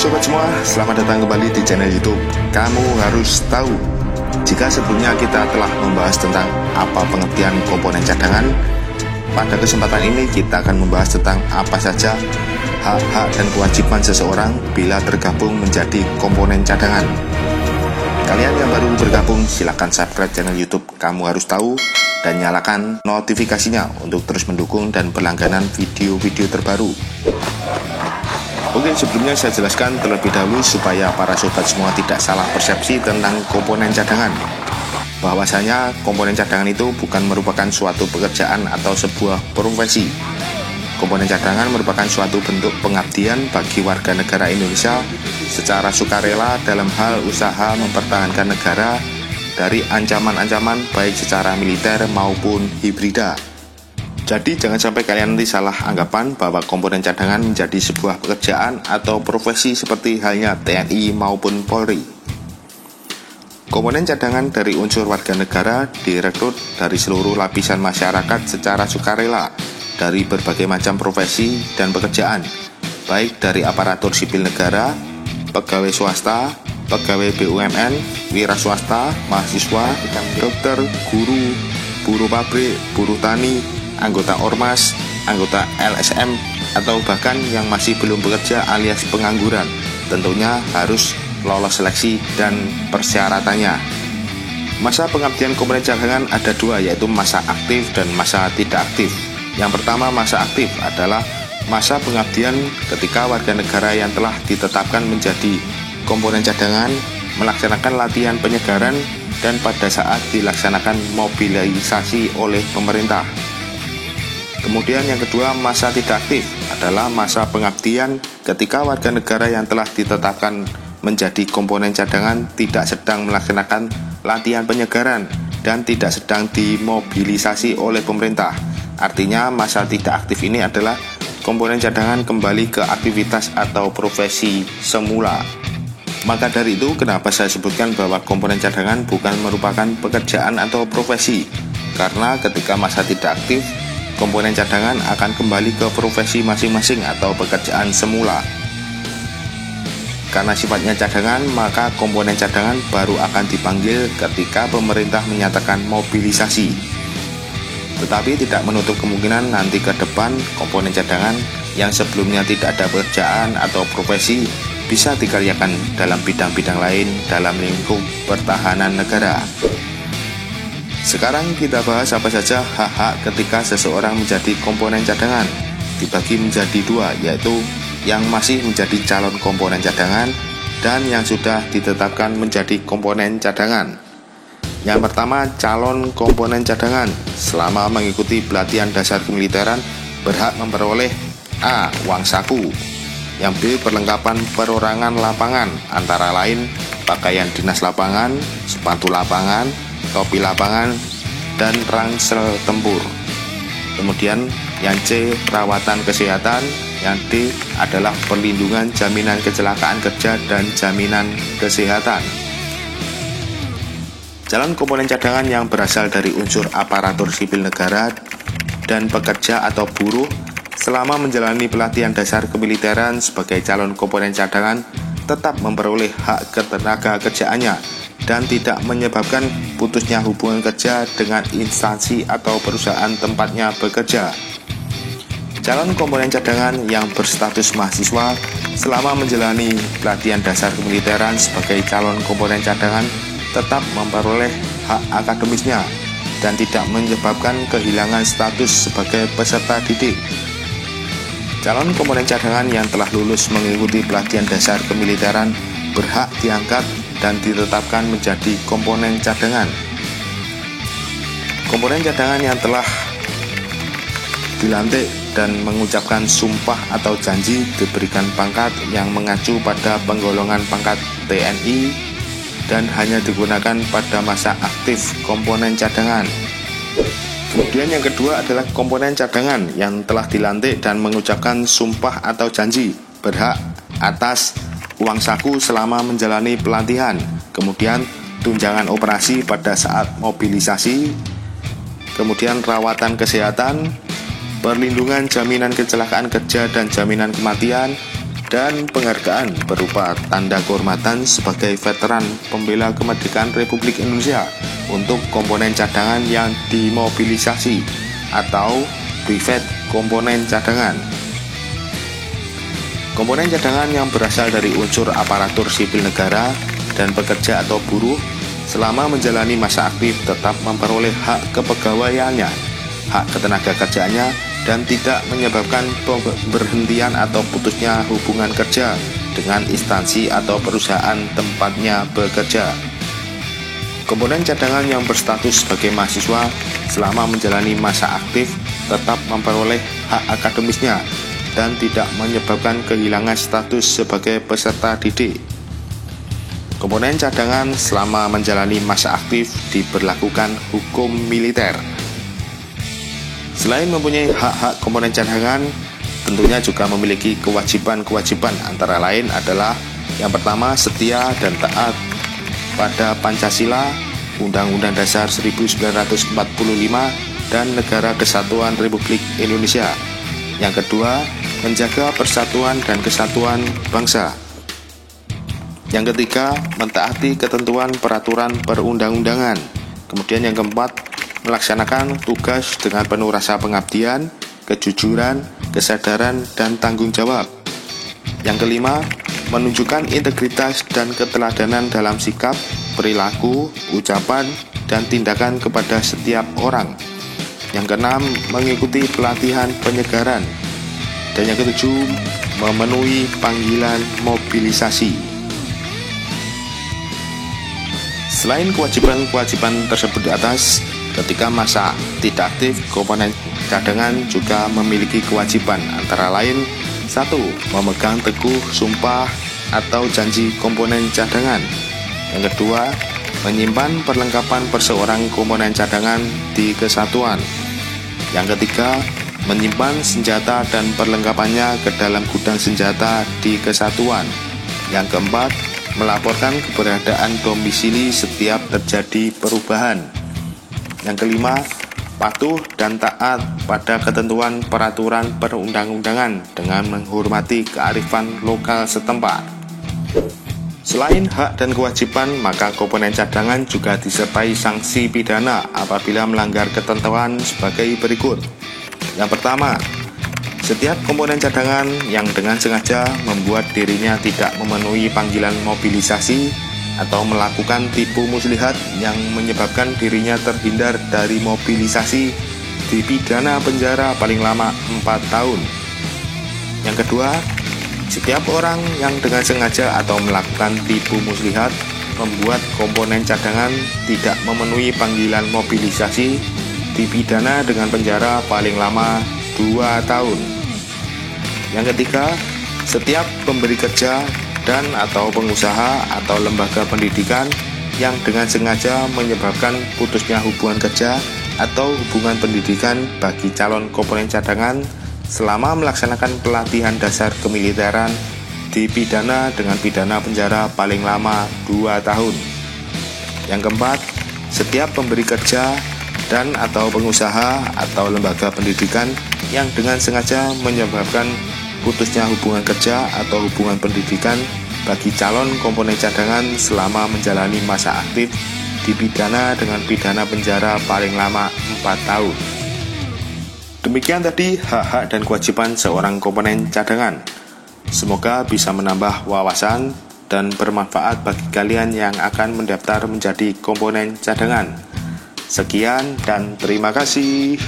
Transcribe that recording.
sobat semua, selamat datang kembali di channel YouTube Kamu Harus Tahu. Jika sebelumnya kita telah membahas tentang apa pengertian komponen cadangan, pada kesempatan ini kita akan membahas tentang apa saja hak-hak dan kewajiban seseorang bila tergabung menjadi komponen cadangan. Kalian yang baru bergabung, silahkan subscribe channel YouTube Kamu Harus Tahu dan nyalakan notifikasinya untuk terus mendukung dan berlangganan video-video terbaru. Oke, sebelumnya saya jelaskan terlebih dahulu supaya para sobat semua tidak salah persepsi tentang komponen cadangan. Bahwasanya komponen cadangan itu bukan merupakan suatu pekerjaan atau sebuah profesi. Komponen cadangan merupakan suatu bentuk pengabdian bagi warga negara Indonesia secara sukarela dalam hal usaha mempertahankan negara dari ancaman-ancaman baik secara militer maupun hibrida. Jadi jangan sampai kalian nanti salah anggapan bahwa komponen cadangan menjadi sebuah pekerjaan atau profesi seperti halnya TNI maupun Polri. Komponen cadangan dari unsur warga negara direkrut dari seluruh lapisan masyarakat secara sukarela dari berbagai macam profesi dan pekerjaan, baik dari aparatur sipil negara, pegawai swasta, pegawai BUMN, wira swasta, mahasiswa, dokter, guru, buruh pabrik, buruh tani, anggota ormas, anggota LSM, atau bahkan yang masih belum bekerja alias pengangguran. Tentunya harus lolos seleksi dan persyaratannya. Masa pengabdian komponen cadangan ada dua, yaitu masa aktif dan masa tidak aktif. Yang pertama, masa aktif adalah masa pengabdian ketika warga negara yang telah ditetapkan menjadi komponen cadangan melaksanakan latihan penyegaran dan pada saat dilaksanakan mobilisasi oleh pemerintah. Kemudian yang kedua, masa tidak aktif adalah masa pengabdian ketika warga negara yang telah ditetapkan menjadi komponen cadangan tidak sedang melaksanakan latihan penyegaran dan tidak sedang dimobilisasi oleh pemerintah. Artinya masa tidak aktif ini adalah komponen cadangan kembali ke aktivitas atau profesi semula. Maka dari itu kenapa saya sebutkan bahwa komponen cadangan bukan merupakan pekerjaan atau profesi, karena ketika masa tidak aktif, komponen cadangan akan kembali ke profesi masing-masing atau pekerjaan semula. Karena sifatnya cadangan, maka komponen cadangan baru akan dipanggil ketika pemerintah menyatakan mobilisasi. Tetapi tidak menutup kemungkinan nanti ke depan komponen cadangan yang sebelumnya tidak ada pekerjaan atau profesi bisa dikaryakan dalam bidang-bidang lain dalam lingkup pertahanan negara. Sekarang kita bahas apa saja hak-hak ketika seseorang menjadi komponen cadangan. Dibagi menjadi dua, yaitu yang masih menjadi calon komponen cadangan dan yang sudah ditetapkan menjadi komponen cadangan. Yang pertama, calon komponen cadangan selama mengikuti pelatihan dasar kemiliteran berhak memperoleh A. Uang saku, yang B. Perlengkapan perorangan lapangan antara lain pakaian dinas lapangan, sepatu lapangan, topi lapangan, dan ransel tempur. Kemudian yang C, perawatan kesehatan. Yang D adalah perlindungan jaminan kecelakaan kerja dan jaminan kesehatan. Calon komponen cadangan yang berasal dari unsur aparatur sipil negara dan pekerja atau buruh selama menjalani pelatihan dasar kemiliteran sebagai calon komponen cadangan tetap memperoleh hak ketenaga kerjaannya dan tidak menyebabkan putusnya hubungan kerja dengan instansi atau perusahaan tempatnya bekerja. Calon komponen cadangan yang berstatus mahasiswa selama menjalani pelatihan dasar kemiliteran sebagai calon komponen cadangan tetap memperoleh hak akademisnya dan tidak menyebabkan kehilangan status sebagai peserta didik. Calon komponen cadangan yang telah lulus mengikuti pelatihan dasar kemiliteran berhak diangkat dan ditetapkan menjadi komponen cadangan. Komponen cadangan yang telah dilantik dan mengucapkan sumpah atau janji diberikan pangkat yang mengacu pada penggolongan pangkat TNI dan hanya digunakan pada masa aktif komponen cadangan. Kemudian yang kedua adalah komponen cadangan yang telah dilantik dan mengucapkan sumpah atau janji berhak atas uang saku selama menjalani pelatihan, kemudian tunjangan operasi pada saat mobilisasi, kemudian rawatan kesehatan, perlindungan jaminan kecelakaan kerja dan jaminan kematian, dan penghargaan berupa tanda kehormatan sebagai veteran pembela kemerdekaan Republik Indonesia untuk komponen cadangan yang dimobilisasi atau private komponen cadangan. Komponen cadangan yang berasal dari unsur aparatur sipil negara dan pekerja atau buruh selama menjalani masa aktif tetap memperoleh hak kepegawaiannya, hak ketenaga kerjaannya, dan tidak menyebabkan pemberhentian atau putusnya hubungan kerja dengan instansi atau perusahaan tempatnya bekerja. Komponen cadangan yang berstatus sebagai mahasiswa selama menjalani masa aktif tetap memperoleh hak akademisnya dan tidak menyebabkan kehilangan status sebagai peserta didik. Komponen cadangan selama menjalani masa aktif diberlakukan hukum militer. Selain mempunyai hak-hak komponen cadangan, tentunya juga memiliki kewajiban-kewajiban, antara lain adalah yang pertama, setia dan taat pada Pancasila, Undang-Undang Dasar 1945, dan Negara Kesatuan Republik Indonesia. Yang kedua, menjaga persatuan dan kesatuan bangsa. Yang ketiga, mentaati ketentuan peraturan perundang-undangan. Kemudian yang keempat, melaksanakan tugas dengan penuh rasa pengabdian, kejujuran, kesadaran, dan tanggung jawab. Yang kelima, menunjukkan integritas dan keteladanan dalam sikap, perilaku, ucapan, dan tindakan kepada setiap orang. Yang keenam, mengikuti pelatihan penyegaran. Dan yang ketujuh, memenuhi panggilan mobilisasi. Selain kewajiban-kewajiban tersebut di atas, ketika masa tidak aktif, komponen cadangan juga memiliki kewajiban, antara lain 1. Memegang teguh sumpah atau janji komponen cadangan. Yang kedua, menyimpan perlengkapan perseorang komponen cadangan di kesatuan. Yang ketiga, menyimpan senjata dan perlengkapannya ke dalam gudang senjata di kesatuan. Yang keempat, melaporkan keberadaan domisili setiap terjadi perubahan. Yang kelima, patuh dan taat pada ketentuan peraturan perundang-undangan dengan menghormati kearifan lokal setempat. Selain hak dan kewajiban, maka komponen cadangan juga disertai sanksi pidana apabila melanggar ketentuan sebagai berikut. Yang pertama, setiap komponen cadangan yang dengan sengaja membuat dirinya tidak memenuhi panggilan mobilisasi atau melakukan tipu muslihat yang menyebabkan dirinya terhindar dari mobilisasi dipidana penjara paling lama 4 tahun. Yang kedua, setiap orang yang dengan sengaja atau melakukan tipu muslihat membuat komponen cadangan tidak memenuhi panggilan mobilisasi dipidana dengan penjara paling lama 2 tahun. Yang ketiga, setiap pemberi kerja dan atau pengusaha atau lembaga pendidikan yang dengan sengaja menyebabkan putusnya hubungan kerja atau hubungan pendidikan bagi calon komponen cadangan selama melaksanakan pelatihan dasar kemiliteran dipidana dengan pidana penjara paling lama 2 tahun. Yang keempat, setiap pemberi kerja dan atau pengusaha atau lembaga pendidikan yang dengan sengaja menyebabkan putusnya hubungan kerja atau hubungan pendidikan bagi calon komponen cadangan selama menjalani masa aktif dipidana dengan pidana penjara paling lama 4 tahun. Demikian tadi hak-hak dan kewajiban seorang komponen cadangan. Semoga bisa menambah wawasan dan bermanfaat bagi kalian yang akan mendaftar menjadi komponen cadangan. Sekian dan terima kasih.